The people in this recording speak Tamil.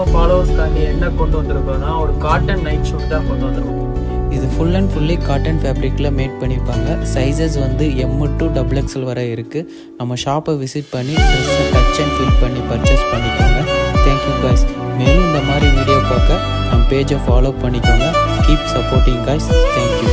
ஃபாலோவர்ஸ்க்காண்டி என்ன கொண்டு வந்திருக்கோம்னா ஒரு காட்டன் நைட் ஷூட் தான் கொண்டு வந்திருக்கோம். இது ஃபுல் அண்ட் ஃபுல்லி காட்டன் ஃபேப்ரிக்கில் மேட் பண்ணியிருப்பாங்க. சைஸஸ் வந்து M to XXL வரை இருக்குது. நம்ம ஷாப்பை விசிட் பண்ணி ட்ரெஸ்ஸை டச் அண்ட் ஃபீல் பண்ணி பர்ச்சேஸ் பண்ணிக்கோங்க. Thank you guys. மேலும் இந்த மாதிரி வீடியோ பார்க்க நம்ம பேஜை ஃபாலோ பண்ணிக்கோங்க. Keep supporting guys. தேங்க்யூ.